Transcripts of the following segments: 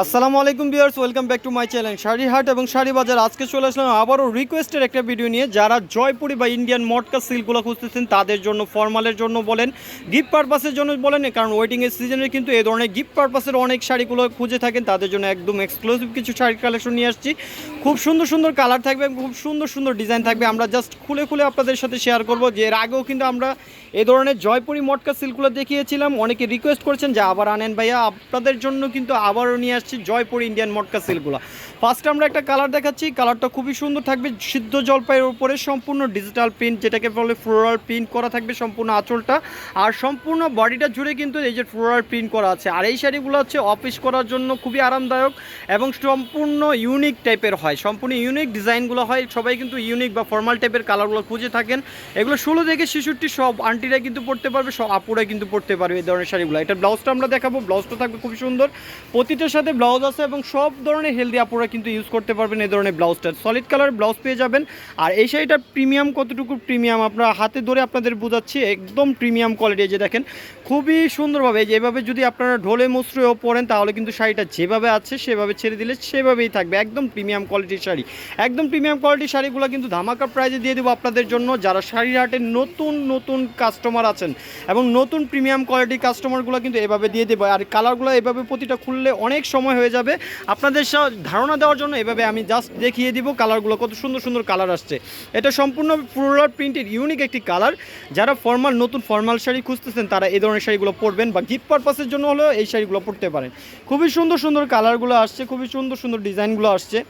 আসসালামু আলাইকুম viewers, welcome back to my channel sari হাট এবং শাড়ি বাজার। আজকে চলে আসলাম আবারও রিকোয়েস্টের একটা ভিডিও নিয়ে। যারা জয়পুরি বা ইন্ডিয়ান মটকা সিল্কগুলো খুঁজতেছেন তাদের জন্য, ফর্মালের জন্য বলেন, গিফট পারপাসের জন্য বলেন, কারণ ওয়েডিংয়ের সিজনে কিন্তু এই ধরনের গিফট পারপাসের অনেক শাড়িগুলো খুঁজে থাকেন, তাদের জন্য একদম এক্সক্লুসিভ কিছু শাড়ির কালেকশন নিয়ে আসছি। খুব সুন্দর সুন্দর কালার থাকবে, খুব সুন্দর সুন্দর ডিজাইন থাকবে। আমরা জাস্ট খুলে খুলে আপনাদের সাথে শেয়ার করবো যে এর আগেও কিন্তু আমরা এই ধরনের জয়পুরি মটকা সিল্কগুলো দেখিয়েছিলাম। অনেকে রিকোয়েস্ট করেছেন যে আবার আনেন ভাইয়া, আপনাদের জন্য কিন্তু আবারও নিয়ে আসছি জয়পুরি ইন্ডিয়ান মটকা সিল্কগুলো। ফার্স্টে আমরা একটা কালার দেখাচ্ছি, কালারটা খুবই সুন্দর থাকবে, সিদ্ধ জলপাইয়ের উপরে সম্পূর্ণ ডিজিটাল প্রিন্ট, যেটাকে বলে ফ্লোরাল প্রিন্ট করা থাকবে সম্পূর্ণ আঁচলটা, আর সম্পূর্ণ বডিটা জুড়ে কিন্তু এই যে ফ্লোরাল প্রিন্ট করা আছে। আর এই শাড়িগুলো হচ্ছে অফিস করার জন্য খুবই আরামদায়ক এবং সম্পূর্ণ ইউনিক টাইপের হয়, সম্পূর্ণ ইউনিক ডিজাইনগুলো হয়। সবাই কিন্তু ইউনিক বা ফর্মাল টাইপের কালারগুলো খুঁজে থাকেন। এগুলো 16 থেকে 66 সব আন্টিরা কিন্তু পড়তে পারবে, সব আপুরা কিন্তু পড়তে পারবে এই ধরনের শাড়িগুলো। এটা ব্লাউজটা আমরা দেখাবো, ব্লাউজটা থাকবে খুবই সুন্দর, প্রতিটার সাথে ব্লাউজ আছে এবং সব ধরনের হেলদি আপুরা কিন্তু ইউজ করতে পারবেন এই ধরনের ব্লাউজটা। সলিড কালার ব্লাউজ পেয়ে যাবেন। আর এই শাড়িটার প্রিমিয়াম কতটুকু প্রিমিয়াম আপনারা হাতে ধরে আপনাদের বোঝাচ্ছি, একদম প্রিমিয়াম কোয়ালিটি। যে দেখেন খুবই সুন্দরভাবে, যেভাবে যদি আপনারা ঢোলে মুসড়েও পরেন তাহলে কিন্তু শাড়িটা যেভাবে আছে সেভাবে ছেড়ে দিলে সেভাবেই থাকবে, একদম প্রিমিয়াম কোয়ালিটির শাড়ি। একদম প্রিমিয়াম কোয়ালিটির শাড়িগুলো কিন্তু ধামাকা প্রাইজে দিয়ে দেবো আপনাদের জন্য। যারা শাড়ির হাটের নতুন নতুন কাস্টমার আছেন এবং নতুন প্রিমিয়াম কোয়ালিটির কাস্টমারগুলো কিন্তু এভাবে দিয়ে দেবো। আর কালারগুলো এভাবে প্রতিটা খুললে অনেক সময় হয়ে যাবে, আপনাদের ধারণা দেওয়ার জন্য এভাবে আমি জাস্ট দেখিয়ে দিব কালারগুলো, কত সুন্দর সুন্দর কালার আসছে। এটা সম্পূর্ণ ফ্লোরাল প্রিন্টের ইউনিক একটি কালার। যারা ফর্মাল নতুন ফর্মাল শাড়ি খুঁজতেছেন তারা এই ধরনের শাড়িগুলো পরবেন, বা গিফট পারপাসের জন্য হলেও এই শাড়িগুলো পরতে পারেন। খুবই সুন্দর সুন্দর কালারগুলো আসছে, খুবই সুন্দর সুন্দর ডিজাইনগুলো আসছে।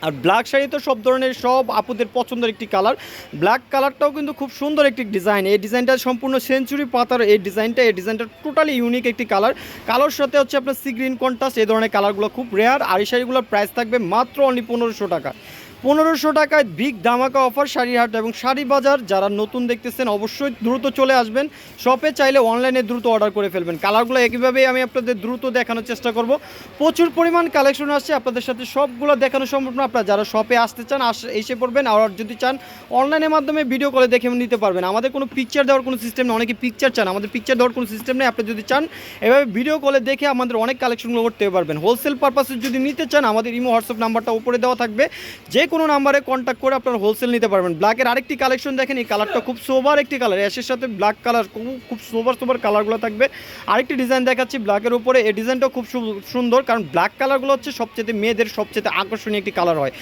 আর ব্ল্যাক শাড়ি তো সব ধরনের সব আপুদের পছন্দের একটি কালার। ব্ল্যাক কালারটাও কিন্তু খুব সুন্দর একটি ডিজাইন। এই ডিজাইনটা সম্পূর্ণ সেঞ্চুরি পাতার এই ডিজাইনটা টোটালি ইউনিক একটি কালার। কালোর সাথে হচ্ছে আপনার সি গ্রিন কন্ট্রাস্ট, এই ধরনের কালারগুলো খুব রেয়ার। আর এই শাড়িগুলোর প্রাইস থাকবে মাত্র অনলি 1500 টাকা। 1500 টাকায় বিগ ধামাকা অফার শাড়ি হাট এবং শাড়ি বাজার। যারা নতুন দেখতেছেন অবশ্যই দ্রুত চলে আসবেন শপে, চাইলে অনলাইনে দ্রুত অর্ডার করে ফেলবেন। কালারগুলো একইভাবেই আমি আপনাদের দ্রুত দেখানোর চেষ্টা করব। প্রচুর পরিমাণ কালেকশন আসছে, আপনাদের সাথে সবগুলো দেখানো সম্ভব না। আপনারা যারা শপে আসতে চান এসে পড়বেন, আর যদি চান অনলাইনের মাধ্যমে ভিডিও কলে দেখে নিতে পারবেন। আমাদের কোনো পিকচার দেওয়ার কোনো সিস্টেম নেই, অনেকে পিকচার চান, আমাদের পিকচার দেওয়ার কোনো সিস্টেম নেই। আপনি যদি চান এভাবে ভিডিও কলে দেখে আমাদের অনেক কালেকশনগুলো করতে পারবেন। হোলসেল পারপাসে যদি নিতে চান আমাদের ইমো হোয়াটসঅ্যাপ নাম্বারটা উপরে দেওয়া থাকবে, যে কোনো নাম্বারে কন্ট্যাক্ট করে আপনারা হোলসেল নিতে পারবেন। ব্ল্যাকের আরেকটি কালেকশন দেখেন, এই কালারটা খুব সোবার একটি কালার, অ্যাশের সাথে ব্ল্যাক কালার, খুব সোবার কালারগুলো থাকবে। আরেকটি ডিজাইন দেখাচ্ছি ব্ল্যাকের উপরে, এই ডিজাইনটাও খুব সুন্দর, কারণ ব্ল্যাক কালারগুলো হচ্ছে সবচেয়ে মেয়েদের সবচেয়ে আকর্ষণীয় একটি কালার হয়।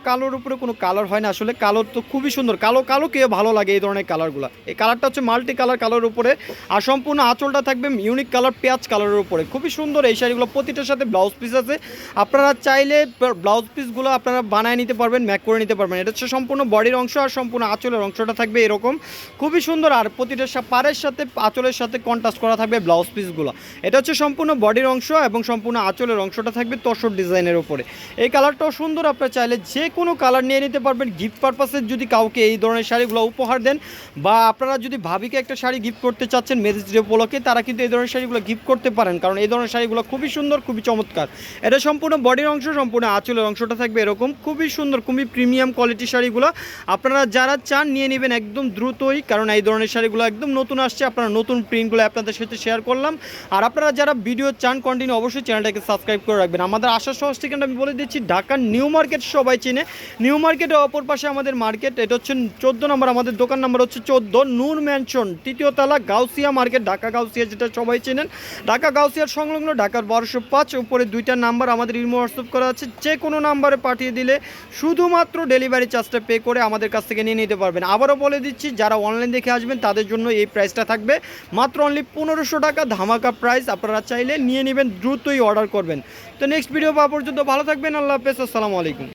কালোর উপরে কোনো কালার হয় না আসলে, কালো তো খুবই সুন্দর, কালো কে ভালো লাগে এই ধরনের কালারগুলো। এই কালারটা হচ্ছে মাল্টি কালারের উপরে, আর সম্পূর্ণ আঁচলটা থাকবে ইউনিক কালার পেঁয়াজ কালারের উপরে, খুবই সুন্দর এই শাড়িগুলো। প্রতিটার সাথে ব্লাউজ পিস আছে, আপনারা চাইলে ব্লাউজ পিসগুলো আপনারা বানায় নিতে পারবেন, ম্যাক করে নিতে পারবেন। এটা হচ্ছে সম্পূর্ণ বডির অংশ, আর সম্পূর্ণ আঁচলের অংশটা থাকবে এরকম, খুবই সুন্দর। আর প্রতিটা পাড়ের সাথে আঁচলের সাথে কন্ট্রাস্ট করা থাকবে ব্লাউজ পিসগুলো। এটা হচ্ছে সম্পূর্ণ বডির অংশ এবং সম্পূর্ণ আঁচলের অংশটা থাকবে তসর ডিজাইনের উপরে। এই কালারটাও সুন্দর, আপনারা চাইলে যে কোনো কালার নিয়ে নিতে পারবেন। গিফট পারপাসে যদি কাউকে এই ধরনের শাড়িগুলো উপহার দেন, বা আপনারা যদি ভাবিকে একটা শাড়ি গিফট করতে চাচ্ছেন ম্যারেজ ডে উপলক্ষে, তারা কিন্তু এই ধরনের শাড়িগুলো গিফট করতে পারেন, কারণ এই ধরনের শাড়িগুলো খুবই সুন্দর, খুবই চমৎকার। এটা সম্পূর্ণ বডির অংশ, সম্পূর্ণ আঁচলের অংশটা থাকবে এরকম, খুবই সুন্দর, খুবই প্রিমিয়াম কোয়ালিটির শাড়িগুলো। আপনারা যারা চান নিয়ে নেবেন একদম দ্রুতই, কারণ এই ধরনের শাড়িগুলো একদম নতুন আসছে। আপনারা নতুন প্রিন্টগুলো আপনাদের সাথে শেয়ার করলাম। আর আপনারা যারা ভিডিও চান কন্টিনিউ, অবশ্যই চ্যানেলটাকে সাবস্ক্রাইব করে রাখবেন। আমাদের আসার সহজ ঠিকানা আমি বলে দিচ্ছি, ঢাকার নিউ মার্কেট, সবাই চেনে। নিউ মার্কেটের অপর পাশে আমাদের মার্কেট, এটা হচ্ছে 14 নম্বর, আমাদের দোকান নাম্বার হচ্ছে 14, নূর ম্যানশন, 3য় তলা, গাউসিয়া মার্কেট, ঢাকা গাউসিয়া, যেটা সবাই চেনেন। ঢাকা গাউসিয়ার সংলগ্ন, ঢাকার 1205, উপরে 2টা নাম্বার আমাদের ইমো হোয়াটসঅ্যাপ করা আছে, যে কোনো নাম্বারে পাঠিয়ে দিলে শুধুমাত্র ডেলিভারি চার্জটা পে করে আমাদের কাছ থেকে নিয়ে নিতে পারবেন। আবারও বলে দিচ্ছি, যারা অনলাইন দেখে আসবেন তাদের জন্য এই প্রাইসটা থাকবে মাত্র অনলি 1500 টাকা, ধামাকা প্রাইস। আপনারা চাইলে নিয়ে নেবেন, দ্রুতই অর্ডার করবেন। তো নেক্সট ভিডিও পাওয়া পর্যন্ত ভালো থাকবেন, আল্লাহ হাফেজ, আসসালামু আলাইকুম।